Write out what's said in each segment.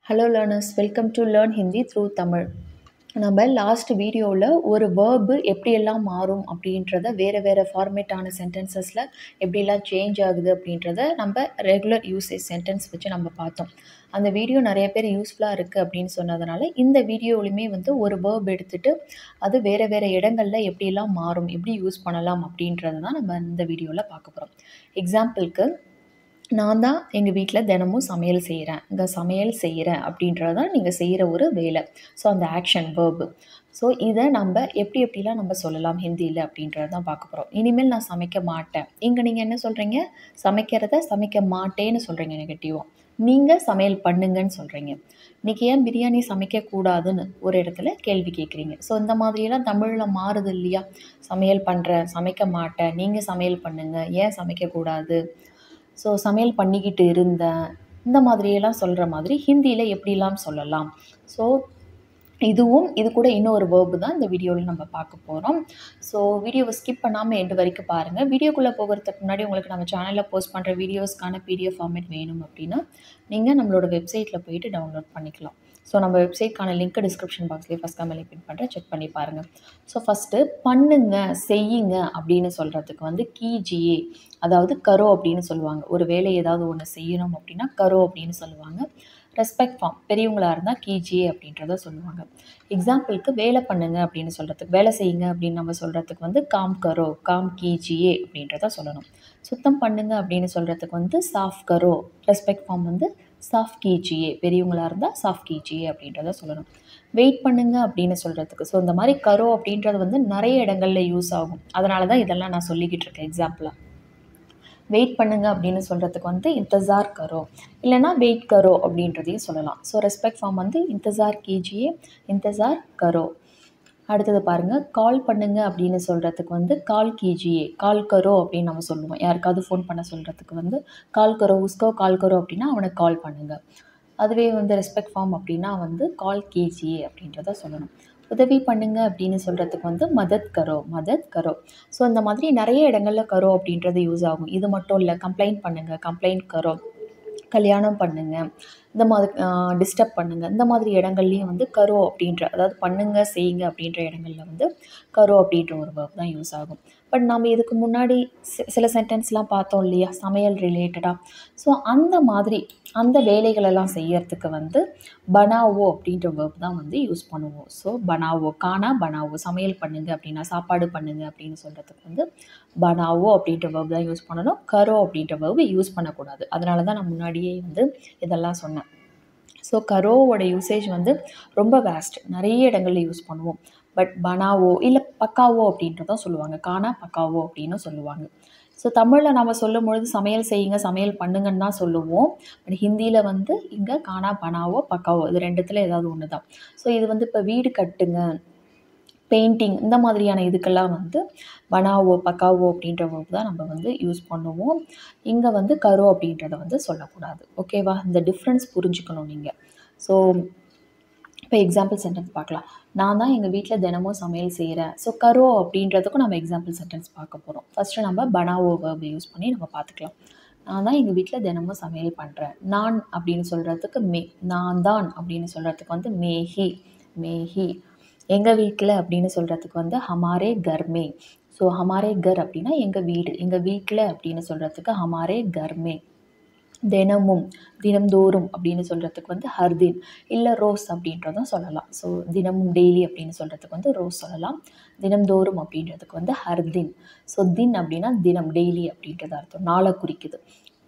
Hello learners, welcome to Learn Hindi through Tamil. நம்ம last வீடியோவில் ஒரு வேர்பு எப்படியெல்லாம் மாறும் அப்படின்றத வேறு ஃபார்மேட்டான சென்டென்சஸில் எப்படிலாம் சேஞ்ச் ஆகுது அப்படின்றத நம்ம ரெகுலர் யூசேஜ் சென்டென்ஸ் வச்சு நம்ம பார்த்தோம். அந்த வீடியோ நிறைய பேர் யூஸ்ஃபுல்லாக இருக்குது அப்படின்னு சொன்னதுனால இந்த வீடியோலையுமே ஒரு வேர்ப் எடுத்துகிட்டு அது வேறு இடங்களில் எப்படியெல்லாம் மாறும், எப்படி யூஸ் பண்ணலாம் அப்படின்றது தான் நம்ம இந்த வீடியோவில் பார்க்க போகிறோம். எக்ஸாம்பிளுக்கு, நான் தான் எங்கள் வீட்டில் தினமும் சமையல் செய்கிறேன். இந்த சமையல் செய்கிறேன் அப்படின்றது தான் நீங்கள் செய்கிற ஒரு வேலை. ஸோ அந்த ஆக்ஷன் வேர்பு. ஸோ இதை நம்ம எப்படிலாம் நம்ம சொல்லலாம் ஹிந்தியில் அப்படின்றது தான் பார்க்க போகிறோம். இனிமேல் நான் சமைக்க மாட்டேன். இங்கே நீங்கள் என்ன சொல்கிறீங்க? சமைக்கிறத சமைக்க மாட்டேன்னு சொல்கிறீங்க நெகட்டிவாக. நீங்கள் சமையல் பண்ணுங்கன்னு சொல்கிறீங்க. இன்றைக்கி ஏன் பிரியாணி சமைக்கக்கூடாதுன்னு ஒரு இடத்துல கேள்வி கேட்குறீங்க. ஸோ இந்த மாதிரியெல்லாம் தமிழில் மாறுது இல்லையா? சமையல் பண்ணுறேன், சமைக்க மாட்டேன், நீங்கள் சமையல் பண்ணுங்கள், ஏன் சமைக்கக்கூடாது, ஸோ சமையல் பண்ணிக்கிட்டு இருந்தேன், இந்த மாதிரியெல்லாம் சொல்கிற மாதிரி ஹிந்தியில் எப்படிலாம் சொல்லலாம். ஸோ இது கூட இன்னொரு வேர்பு தான் இந்த வீடியோவில் நம்ம பார்க்க போகிறோம். ஸோ வீடியோவை ஸ்கிப் பண்ணாமல் எண்டு வரைக்கும் பாருங்கள். வீடியோக்குள்ளே போகிறதுக்கு முன்னாடி உங்களுக்கு நம்ம சேனலில் போஸ்ட் பண்ணுற வீடியோஸ்க்கான பிடிஎஃப் ஃபார்மேட் வேணும் அப்படின்னா நீங்கள் நம்மளோட வெப்சைட்டில் போயிட்டு டவுன்லோட் பண்ணிக்கலாம். ஸோ நம்ம வெப்சைட்கான லிங்க் டிஸ்கிரிப்ஷன் பாக்ஸ்லேயே ஃபஸ்ட் கமெண்ட்ல பின் பண்ணுறேன், செக் பண்ணி பாருங்கள். ஸோ ஃபஸ்ட்டு பண்ணுங்க, செய்யுங்க அப்படின்னு சொல்கிறதுக்கு கீஜியே, அதாவது கரோ அப்படின்னு சொல்லுவாங்க. ஒரு வேலை ஏதாவது ஒன்று செய்யணும் அப்படின்னா கரோ அப்படின்னு சொல்லுவாங்க. ரெஸ்பெக்ட் ஃபார்ம் பெரியவங்களாக இருந்தால் கீஜியே அப்படின்றத சொல்லுவாங்க. எக்ஸாம்பிளுக்கு வேலை பண்ணுங்க அப்படின்னு சொல்கிறதுக்கு, வேலை செய்யுங்க அப்படின்னு நம்ம சொல்கிறதுக்கு காம் கரோ, காம் கீஜியே அப்படின்றத சொல்லணும். சுத்தம் பண்ணுங்க அப்படின்னு சொல்கிறதுக்கு சாஃப் கரோ, ரெஸ்பெக்ட் ஃபார்ம் சாஃப் கீஜியே, பெரியவங்களாக இருந்தால் சாஃப் கீஜியே அப்படின்றத சொல்லணும். வெயிட் பண்ணுங்க அப்படின்னு சொல்கிறதுக்கு, ஸோ இந்த மாதிரி கரோ அப்படின்றது நிறைய இடங்களில் யூஸ் ஆகும். அதனால தான் இதெல்லாம் நான் சொல்லிக்கிட்டு இருக்கேன் எக்ஸாம்பிளாக. வெயிட் பண்ணுங்க அப்படின்னு சொல்கிறதுக்கு இந்தசார் கரோ, இல்லைனா வெயிட் கரோ அப்படின்றதையும் சொல்லலாம். ஸோ ரெஸ்பெக்ட் ஃபார்ம் இந்தசார் கீஜியே, இந்தசார் கரோ. அடுத்தது பாருங்கள், கால் பண்ணுங்க அப்படின்னு சொல்கிறதுக்கு கால் கீஜியே, கால் கரோ அப்படின்னு நம்ம சொல்லுவோம். யாருக்காவது ஃபோன் பண்ண சொல்கிறதுக்கு கால் கரோ, உஸ்கோ கால் கரோ அப்படின்னா அவனுக்கு கால் பண்ணுங்கள். அதுவே ரெஸ்பெக்ட் ஃபார்ம் அப்படின்னா கால் கீஜியே அப்படின்றத சொல்லணும். உதவி பண்ணுங்க அப்படின்னு சொல்கிறதுக்கு மதத் கரோ, மதத் கரோ. ஸோ இந்த மாதிரி நிறைய இடங்களில் கரோ அப்படின்றது யூஸ் ஆகும். இது மட்டும் இல்லை, கம்ப்ளைண்ட் பண்ணுங்கள், கம்ப்ளைண்ட் கரோ, கல்யாணம் பண்ணுங்கள், இந்த மாதிரி டிஸ்டர்ப் பண்ணுங்கள், இந்த மாதிரி இடங்கள்லையும் கரோ அப்படின்ற, அதாவது பண்ணுங்க செய்யுங்க அப்படின்ற இடங்களில் கரோ அப்படின்ற ஒரு வேர்ப் தான் யூஸ் ஆகும். பட் நம்ம இதுக்கு முன்னாடி சில சென்டென்ஸ்லாம் பார்த்தோம் இல்லையா, சமையல் ரிலேட்டடாக. ஸோ அந்த மாதிரி அந்த வேலைகளெல்லாம் செய்யறதுக்கு பனாவோ அப்படின்ற வேர்ப் தான் யூஸ் பண்ணுவோம். ஸோ பனாவோ, கானா பனாவோ, சமையல் பண்ணுங்க அப்படின்னா, சாப்பாடு பண்ணுங்க அப்படின்னு சொல்கிறதுக்கு பனாவோ அப்படின்ற வேர்ப் தான் யூஸ் பண்ணணும். கரோ அப்படின்ற வேர்ப் யூஸ் பண்ணக்கூடாது. அதனால தான் நான் முன்னாடியே இதெல்லாம் சொன்னேன். ஸோ கரோவோட யூசேஜ் ரொம்ப வேஸ்ட், நிறைய இடங்களில் யூஸ் பண்ணுவோம். பட் பனாவோ இல்லை பக்காவோ அப்படின்றதான் சொல்லுவாங்க. கானா பக்காவோ அப்படின்னு சொல்லுவாங்க. ஸோ தமிழில் நம்ம சொல்லும் பொழுது சமையல் செய்யுங்க, சமையல் பண்ணுங்கன்னு தான் சொல்லுவோம். பட் ஹிந்தியில் இங்கே கானா பனாவோ பக்காவோ இது ரெண்டுத்தில் ஏதாவது ஒன்று தான். ஸோ இது இப்போ வீடு கட்டுங்க, பெயிண்டிங், இந்த மாதிரியான இதுக்கெல்லாம் பனாவோ பக்காவோ அப்படின்ற வேர்ப் தான் நம்ம யூஸ் பண்ணுவோம். இங்கே கரோ அப்படின்றத சொல்லக்கூடாது. ஓகேவா? இந்த டிஃப்ரென்ஸ் புரிஞ்சுக்கணும் நீங்கள். ஸோ இப்போ எக்ஸாம்பிள் சென்டென்ஸ் பார்க்கலாம். நான் தான் எங்கள் வீட்டில் தினமும் சமையல் செய்கிறேன். ஸோ கரோ அப்படின்றதுக்கும் நம்ம எக்ஸாம்பிள் சென்டென்ஸ் பார்க்க போகிறோம். ஃபஸ்ட்டு நம்ம பனாவோ வேர்ப் யூஸ் பண்ணி நம்ம பார்த்துக்கலாம். நான் தான் எங்கள் வீட்டில் தினமும் சமையல் பண்ணுறேன். நான் அப்படின்னு சொல்கிறதுக்கு மே, நான் தான் அப்படின்னு சொல்கிறதுக்கு மேஹி, மேஹி. எங்கள் வீட்டில் அப்படின்னு சொல்கிறதுக்கு ஹமாரே கர்மே. ஸோ ஹமாரே கர் அப்படின்னா எங்கள் வீடு, எங்கள் வீட்டில் அப்படின்னு சொல்கிறதுக்கு ஹமாரே கர்மே. தினமும், தினம்தோறும் அப்படின்னு சொல்கிறதுக்கு ஹர்தின் இல்லை ரோஸ் அப்படின்றதும் சொல்லலாம். ஸோ தினமும் டெய்லி அப்படின்னு சொல்கிறதுக்கு ரோஸ் சொல்லலாம். தினம்தோறும் அப்படின்றதுக்கு ஹர்தின். ஸோ தின் அப்படின்னா தினம், டெய்லி அப்படின்றது அர்த்தம், நாளை குறிக்குது.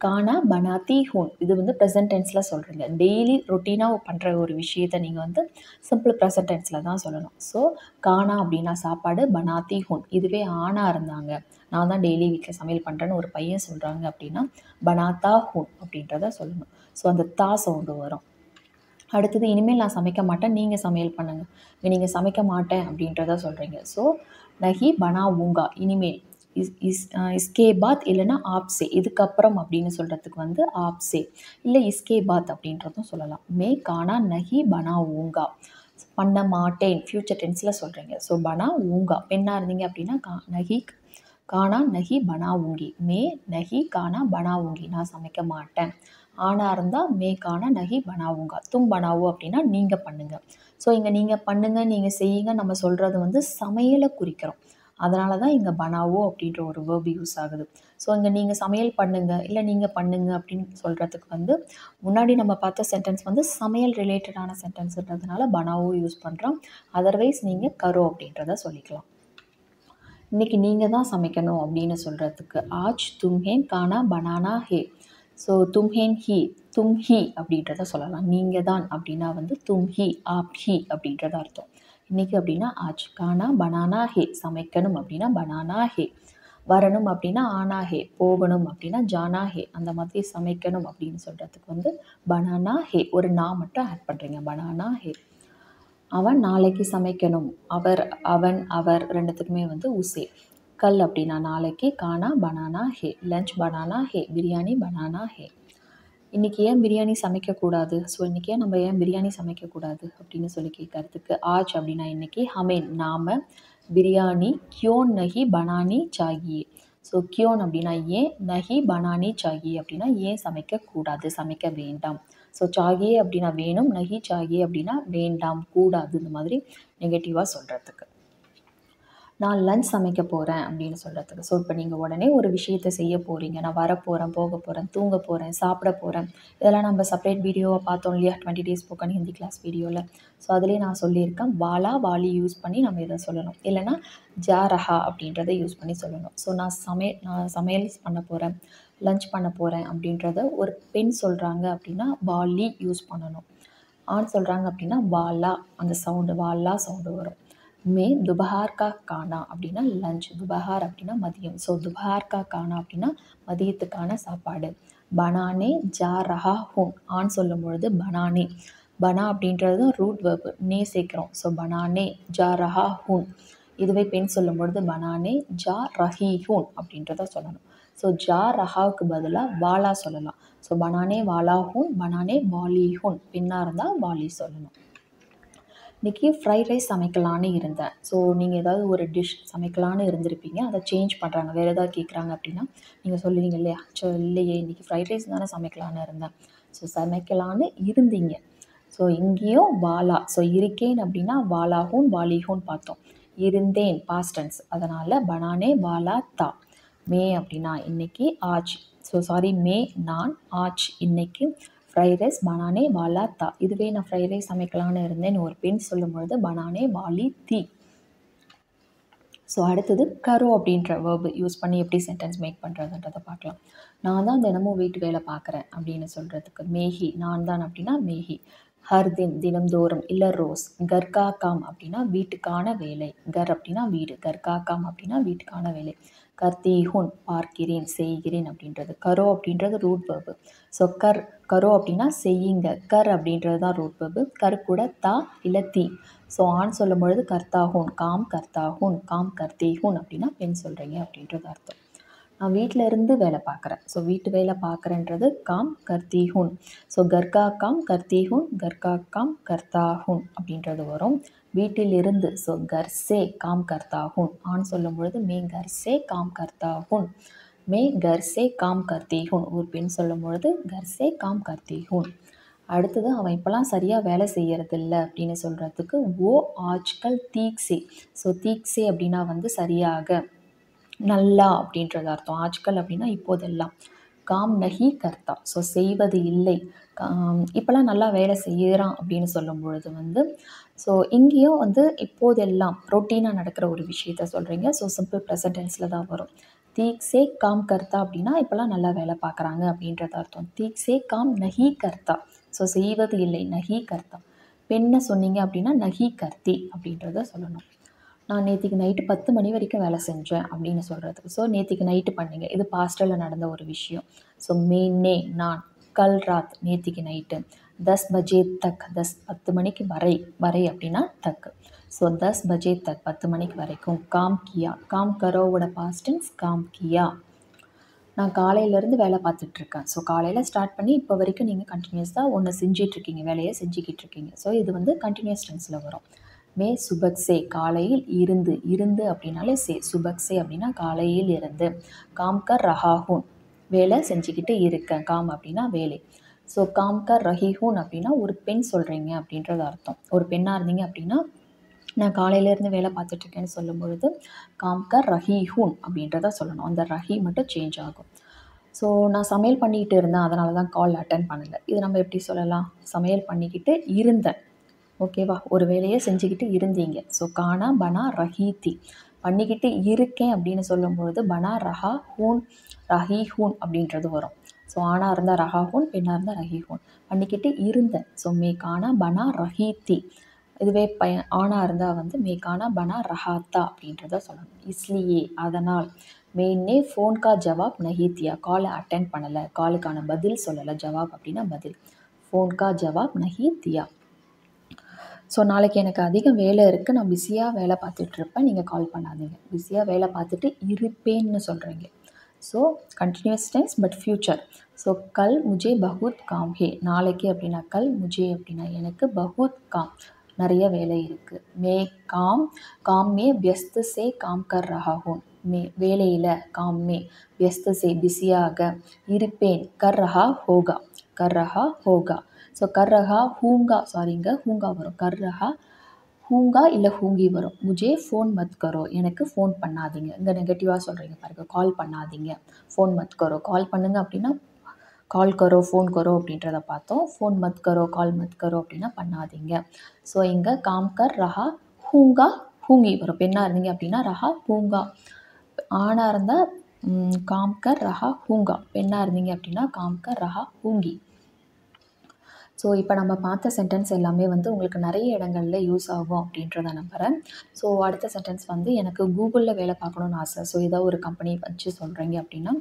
கானா பனாத்தி ஹூன், இது ப்ரெசன்ட் டென்ஸில் சொல்கிறீங்க. டெய்லி ரொட்டீனாக பண்ணுற ஒரு விஷயத்தை நீங்கள் சிம்பிள் ப்ரெசன்ட் டென்ஸில் தான் சொல்லணும். ஸோ கானா அப்படின்னா சாப்பாடு, பனாத்தி ஹூன் இதுவே ஆணாக இருந்தாங்க, நான் தான் டெய்லி வீட்டில் சமையல் பண்ணுறேன்னு ஒரு பையன் சொல்கிறாங்க அப்படின்னா பனாத்தா ஹூன் அப்படின்றத சொல்லணும். ஸோ அந்த தா சவுண்டு வரும். அடுத்தது, இனிமேல் நான் சமைக்க மாட்டேன், நீங்கள் சமையல் பண்ணுங்கள். நீங்கள் சமைக்க மாட்டேன் அப்படின்றத சொல்கிறீங்க. ஸோ நஹி பனாவூங்கா, இனிமேல். இஸ்கே பாத் இல்லைனா ஆப்சே, இதுக்கப்புறம் அப்படின்னு சொல்கிறதுக்கு ஆப்சே இல்லை இஸ்கே பாத் அப்படின்றதும் சொல்லலாம். மே கானா நஹி பனாவூங்கா, பண்ண மாட்டேன் ஃப்யூச்சர் டென்ஸில் சொல்கிறீங்க. ஸோ பனாவூங்கா, பெண்ணாக இருந்தீங்க அப்படின்னா நஹி கானா நஹி பனாவூங்கி, மே நஹி கானா பனாவூங்கி, நான் சமைக்க மாட்டேன். ஆணாக இருந்தால் மே கானா நஹி பனாவுங்கா, தும் பனாவோ அப்படின்னா நீங்கள் பண்ணுங்கள். ஸோ இங்கே நீங்கள் பண்ணுங்கள், நீங்கள் செய்யுங்க நம்ம சொல்கிறது வந்து சமையலை குறிக்கிறோம். அதனால தான் இங்கே பனாவோ அப்படின்ற ஒரு வேர்ப் யூஸ் ஆகுது. ஸோ இங்கே நீங்கள் சமையல் பண்ணுங்கள் இல்லை நீங்கள் பண்ணுங்க அப்படின்னு சொல்கிறதுக்கு வந்து முன்னாடி நம்ம பார்த்த சென்டென்ஸ் வந்து சமையல் ரிலேட்டடான சென்டென்ஸ்ன்றதுனால பனாவோ யூஸ் பண்ணுறோம். அதர்வைஸ் நீங்கள் கரோ அப்படின்றத சொல்லிக்கலாம். இன்றைக்கி நீங்கள் தான் சமைக்கணும் அப்படின்னு சொல்கிறதுக்கு ஆஜ் தும்ஹேன் கானா பனானா ஹே. ஸோ தும்ஹேன் ஹி, தும் ஹி அப்படின்றத சொல்லலாம். நீங்கள் தான் அப்படின்னா வந்து தும் ஹி, ஆப் ஹி அப்படின்றத அர்த்தம். இன்றைக்கி அப்படின்னா ஆஜ், கானா பனானா ஹே, சமைக்கணும் அப்படின்னா பனானா ஹே, வரணும் அப்படின்னா ஆனா ஹே, போகணும் அப்படின்னா ஜானா ஹே, அந்த மாதிரி சமைக்கணும் அப்படின்னு சொல்கிறதுக்கு வந்து பனானா ஹே, ஒரு நான் மட்டும் ஆட் பண்ணுறீங்க, பனானா ஹே. அவன் நாளைக்கு சமைக்கணும், அவர், அவன், அவர் ரெண்டுத்துக்குமே வந்து உசே. கல் அப்படின்னா நாளைக்கு, கானா பனானா ஹே, லஞ்ச் பனானா ஹே, பிரியாணி பனானா ஹே. இன்றைக்கி ஏன் பிரியாணி சமைக்கக்கூடாது, ஸோ இன்றைக்கி நம்ம ஏன் பிரியாணி சமைக்கக்கூடாது அப்படின்னு சொல்லி கேட்கறதுக்கு ஆஜ் அப்படின்னா இன்றைக்கி, ஹமேன் நாம், பிரியாணி கியோன் நஹி பனானி சாகியே. ஸோ கியோன் அப்படின்னா ஏன், நஹி பனானி சாகியே அப்படின்னா ஏன் சமைக்கக்கூடாது, சமைக்க வேண்டாம். ஸோ சாகியே அப்படின்னா வேணும், நஹி சாகியே அப்படின்னா வேண்டாம், கூடாது, இந்த மாதிரி நெகட்டிவாக சொல்கிறதுக்கு. நான் லஞ்ச் சமைக்க போகிறேன் அப்படின்னு சொல்கிறதுக்கு. ஸோ இப்போ நீங்கள் உடனே ஒரு விஷயத்தை செய்ய போகிறீங்க, நான் வரப்போகிறேன், போக போகிறேன், தூங்க போகிறேன், சாப்பிட போகிறேன், இதெல்லாம் நம்ம செப்பரேட் வீடியோவை பார்த்தோம் இல்லையா 20 days ஸ்போக்கன் ஹிந்தி கிளாஸ் வீடியோவில். ஸோ அதுலேயே நான் சொல்லியிருக்கேன், வாலா வாலி யூஸ் பண்ணி நம்ம இதை சொல்லணும், இல்லைனா ஜா ரஹா அப்படின்றத யூஸ் பண்ணி சொல்லணும். ஸோ நான் சமையல் பண்ண போகிறேன், லஞ்ச் பண்ண போகிறேன் அப்படின்றத ஒரு பெண் சொல்கிறாங்க அப்படின்னா வாலி யூஸ் பண்ணணும். ஆண் சொல்கிறாங்க அப்படின்னா வாலா, அந்த சவுண்டு வாலா சவுண்டு வரும். மே துபஹார் கா கானா அப்படின்னா லஞ்ச், துபஹார் அப்படின்னா மதியம். ஸோ துபஹார் கா கானா அப்படின்னா மதியத்துக்கான சாப்பாடு. பனானே ஜா ரஹா ஹூன், ஆண் சொல்லும் பொழுது பனானே, பனா அப்படின்றது தான் ரூட் வேர்பு, நே சேர்க்குறோம். ஸோ பனானே ஜா ரஹா ஹூன். இதுவே பெண் சொல்லும் பொழுது பனானே ஜா ரஹி ஹூன் அப்படின்றத சொல்லணும். ஸோ ஜா ரஹாவுக்கு பதிலாக வாலா சொல்லலாம். ஸோ பனானே வாலா ஹூன், பனானே வாலி ஹூன், பெண்ணாக இருந்தால் வாலி சொல்லணும். இன்றைக்கி ஃப்ரைட் ரைஸ் சமைக்கலான்னு இருந்தேன். ஸோ நீங்கள் ஏதாவது ஒரு டிஷ் சமைக்கலான்னு இருந்திருப்பீங்க, அதை சேஞ்ச் பண்ணுறாங்க, வேறு ஏதாவது கேட்குறாங்க அப்படின்னா நீங்கள் சொல்லுவீங்க இல்லையா, இல்லையே இன்றைக்கி ஃப்ரைட் ரைஸ் தானே சமைக்கலான்னு இருந்தேன். ஸோ சமைக்கலான்னு இருந்தீங்க. ஸோ இங்கேயும் வாலா, ஸோ இருக்கேன் அப்படின்னா வாலாஹூன் வாலிஹூன் பார்த்தோம். இருந்தேன் பாஸ்ட் டென்ஸ், அதனால் பனானே வாலா தா. மே அப்படின்னா இன்றைக்கி, ஆஜ், ஸோ சாரி மே நான், ஆஜ் இன்னைக்கு, ஃப்ரைட் ரைஸ் பனானே வாலா தா. இதுவே நான் ஃப்ரைட் ரைஸ் சமைக்கலான்னு இருந்தேன்னு ஒரு பெண் சொல்லும் பொழுது பனானே வாலி தி. ஸோ அடுத்தது கரோ அப்படின்ற வேர்பு யூஸ் பண்ணி எப்படி சென்டென்ஸ் மேக் பண்ணுறதுன்றதை பார்க்கலாம். நான் தான் தினமும் வீட்டு வேலை பார்க்குறேன் அப்படின்னு சொல்கிறதுக்கு மேஹி, நான் தான் அப்படின்னா மேஹி. ஹர் தின் தினம்தோறும், இல்லை ரோஸ். கர்கா காம் அப்படின்னா வீட்டுக்கான வேலை, கர் அப்படின்னா வீடு, கர்கா காம் அப்படின்னா வீட்டுக்கான வேலை. கர்த்தி ஹுன் பார்க்கிறேன், செய்கிறேன் அப்படின்றது. கரோ அப்படின்றது ரூட் வேர்பு. ஸோ கரோ அப்படின்னா செய்யுங்க, கர் அப்படின்றது தான் ரூட் வேர்பு. கர் கூட தா இல்லை தி. ஸோ ஆண் சொல்லும் பொழுது கர்த்தா ஹூன், காம் கர்த்தா ஹூன், காம் கர்த்தி ஹூன் அப்படின்னா பெண் சொல்கிறீங்க அப்படின்றது அர்த்தம். நான் வீட்டில் இருந்து வேலை பார்க்குறேன். ஸோ வீட்டு வேலை பார்க்குறேன்றது காம் கர்த்தி ஹூன். ஸோ கர்கா காம் கர்த்தி ஹூன், கர்கா காம் கர்த்தா ஹூன் அப்படின்றது வரும். வீட்டில் இருந்து, ஸோ கர் சே காம் கர்த்தா ஹூன். ஆண் சொல்லும் பொழுது மே கர் சே காம் கர்த்தா ஹூன், மே கர் சே காம் கர்த்தி ஹூன். ஒரு பெண் சொல்லும் பொழுது கர் சே காம் கர்த்தி ஹூன். அடுத்தது அவன் இப்போலாம் சரியாக வேலை செய்யறதில்ல அப்படின்னு சொல்கிறதுக்கு ஓ ஆஜ்கல் தீக்ஸே. ஸோ தீக்ஸே அப்படின்னா வந்து சரியாக, நல்லா அப்படின்றது அர்த்தம். ஆஜ்கல் அப்படின்னா இப்போதெல்லாம். காம் நஹி கர்த்தா, ஸோ செய்வது இல்லை. இப்போலாம் நல்லா வேலை செய்கிறான் அப்படின்னு சொல்லும் பொழுது வந்து, ஸோ இங்கேயும் வந்து இப்போதெல்லாம் ரொட்டீனாக நடக்கிற ஒரு விஷயத்த சொல்கிறீங்க. ஸோ சிம்பிள் ப்ரெசன்ட் டென்ஸில் தான் வரும். தீக்ஸே காம் கர்த்தா அப்படின்னா இப்போலாம் நல்லா வேலை பார்க்குறாங்க அப்படின்றது அர்த்தம். தீக்ஸே காம் நஹி கர்த்தா, ஸோ செய்வது இல்லை, நஹி கர்த்தா. பெண்ணை சொன்னீங்க அப்படின்னா நஹி கர்த்தி அப்படின்றத சொல்லணும். நான் நேற்றுக்கு நைட்டு 10 மணி வரைக்கும் வேலை செஞ்சேன் அப்படின்னு சொல்கிறதுக்கு. ஸோ நேற்றுக்கு நைட்டு பண்ணீங்க, இது பாஸ்டில் நடந்த ஒரு விஷயம். ஸோ மேனே நான், கல் ராத் நேற்றுக்கு நைட்டு, 10 பஜே தக், 10 மணிக்கு வரை அப்படின்னா தக். ஸோ 10 பஜே தக் 10 மணிக்கு வரைக்கும். காம் கியா, காம் கரோவோட பாஸ்டன்ஸ் காம் கியா. நான் காலையிலேருந்து வேலை பார்த்துட்ருக்கேன். ஸோ காலையில் ஸ்டார்ட் பண்ணி இப்போ வரைக்கும் நீங்கள் கண்டினியூஸாக ஒன்று செஞ்சிட்ருக்கீங்க, வேலையை செஞ்சுக்கிட்டு இருக்கீங்க. ஸோ இது வந்து கண்டினியூஸ் டென்ஸில் வரும். மே சுபக்ஸே காலையில் இருந்து, இருந்து அப்படின்னாலே சுபக்ஸே அப்படின்னா காலையில் இருந்து. காம்கர் ரஹாஹூன் வேலை செஞ்சுக்கிட்டு இருக்கேன், காம் அப்படின்னா வேலை. ஸோ காம் கர் ரஹி ஹூன் அப்படின்னா ஒரு பெண் சொல்கிறீங்க அப்படின்றது அர்த்தம். ஒரு பெண்ணாக இருந்தீங்க அப்படின்னா நான் காலையிலேருந்து வேலை பார்த்துட்ருக்கேன்னு சொல்லும் பொழுது காம் கர் ரஹி ஹூன் அப்படின்றத சொல்லணும். அந்த ரஹி மட்டும் சேஞ்ச் ஆகும். ஸோ நான் சமையல் பண்ணிக்கிட்டு இருந்தேன், அதனால தான் கால் அட்டன் பண்ணலை. இது நம்ம எப்படி சொல்லலாம்? சமையல் பண்ணிக்கிட்டு இருந்தேன், ஓகேவா? ஒரு வேலையை செஞ்சுக்கிட்டு இருந்தீங்க. ஸோ கானா பனா ரஹீத்தி, பண்ணிக்கிட்டு இருக்கேன் அப்படின்னு சொல்லும்பொழுது பனா ரஹா ஹூன் ரஹி ஹூன் அப்படின்றது வரும். ஸோ ஆணாக இருந்தால் ரஹா ஹூன், பெண்ணாக இருந்தால் ரஹி ஹூன். பண்ணிக்கிட்டு இருந்தேன். ஸோ மே கானா பனா ரஹீத்தி. இதுவே ஆணாக இருந்தால் வந்து மே கானா பனா ரஹாத்தா அப்படின்றத சொல்லணும். இஸ்லியே அதனால், மேன்னே ஃபோன் கா ஜவாப் நஹி தியா, காலை அட்டென்ட் பண்ணலை, காலுக்கான பதில் சொல்லலை. ஜவாப் அப்படின்னா பதில். ஃபோன் கா ஜவாப் நஹி தியா. ஸோ நாளைக்கு எனக்கு அதிகம் வேலை இருக்குது, நான் பிஸியாக வேலை பார்த்துட்ருப்பேன், நீங்கள் கால் பண்ணாதீங்க. பிஸியாக வேலை பார்த்துட்டு இருப்பேன்னு சொல்கிறீங்க. So continuous tense but future. So கல் முஜே பஹுத் காம் ஹே, நாளைக்கு அப்படின்னா கல் முஜே அப்படின்னா எனக்கு, பஹுத் காம் நிறைய வேலை இருக்குது. மே காம் காம் மே வியஸ்த் சே காம் கர் ரஹா ஹூன், மே வேலையில், காம் மே வியஸ்த் சே பிஸியாக, இருப்பேன், கர் ரஹா ஹோகா, கர் ரஹா ஹோகா. ஸோ கர் ரஹா ஹூங்கா, சாரிங்க ஹூங்கா வரும், கர் ரஹா ஹூங்கா இல்லை ஹூங்கி வரும். முஜே ஃபோன் மத் கரோ, எனக்கு ஃபோன் பண்ணாதீங்க. இங்கே நெகட்டிவாக சொல்கிறீங்க பாருங்கள், கால் பண்ணாதீங்க, ஃபோன் மத் கரோ. கால் பண்ணுங்க அப்படின்னா கால் கரோ, ஃபோன் கரோ அப்படின்றத பார்த்தோம். ஃபோன் மத் கரோ, கால் மத் கரோ அப்படின்னா பண்ணாதீங்க. ஸோ இங்கே காம் கர் ரஹா ஹூங்கா ஹூங்கி வரும். பெண்ணாக இருந்தீங்க அப்படின்னா ரஹா ஹூங்கா, ஆணாக இருந்தால் காம் கர் ரஹா ஹூங்கா, பெண்ணாக இருந்தீங்க அப்படின்னா காம் கர் ரஹா ஹூங்கி. ஸோ இப்போ நம்ம பார்த்த சென்டென்ஸ் எல்லாமே வந்து உங்களுக்கு நிறைய இடங்களில் யூஸ் ஆகும் அப்படின்றத நம்புகிறேன். ஸோ அடுத்த சென்டென்ஸ் வந்து எனக்கு கூகுளில் வேலை பார்க்கணுன்னு ஆசை. ஸோ ஏதோ ஒரு கம்பெனி வச்சு சொல்கிறீங்க அப்படின்னா,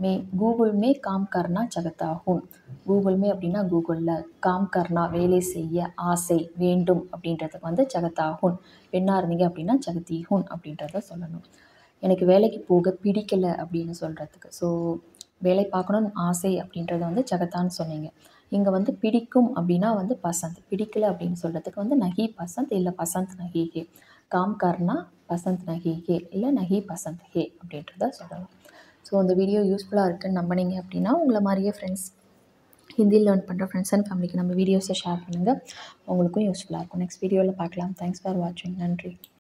மே கூகுள் மே காம் கர்னா சகத்தா ஹூன். கூகுள் மே அப்படின்னா கூகுளில், காம் கர்னா வேலை செய்ய ஆசை வேண்டும் அப்படின்றதுக்கு வந்து சகத்தா ஹூன். பெண்ணாக இருந்தீங்க அப்படின்னா சகத்தி ஹூன் அப்படின்றத சொல்லணும். எனக்கு வேலைக்கு போக பிடிக்கலை அப்படின்னு சொல்கிறதுக்கு, ஸோ வேலை பார்க்கணுன்னு ஆசை அப்படின்றத வந்து சகத்தான்னு சொன்னீங்க. இங்கே வந்து பிடிக்கும் அப்படின்னா வந்து பசந்த், பிடிக்கலை அப்படின்னு சொல்கிறதுக்கு வந்து நஹி பசந்த் இல்லை பசந்த் நஹி ஹே. காம் கர்னா பசந்த் நஹி ஹே இல்லை நஹி பசந்த் ஹே அப்படின்றத சொல்லலாம். ஸோ இந்த வீடியோ யூஸ்ஃபுல்லாக இருக்குன்னு நம்பினீங்க அப்படின்னா உங்களை மாதிரியே ஃப்ரெண்ட்ஸ், ஹிந்தி லேர்ன் பண்ணுற ஃப்ரெண்ட்ஸ் அண்ட் ஃபேமிலிக்கு நம்ம வீடியோஸை ஷேர் பண்ணுங்கள், உங்களுக்கும் யூஸ்ஃபுல்லாக இருக்கும். நெக்ஸ்ட் வீடியோவில் பார்க்கலாம். தேங்க்ஸ் ஃபார் வாட்சிங். நன்றி.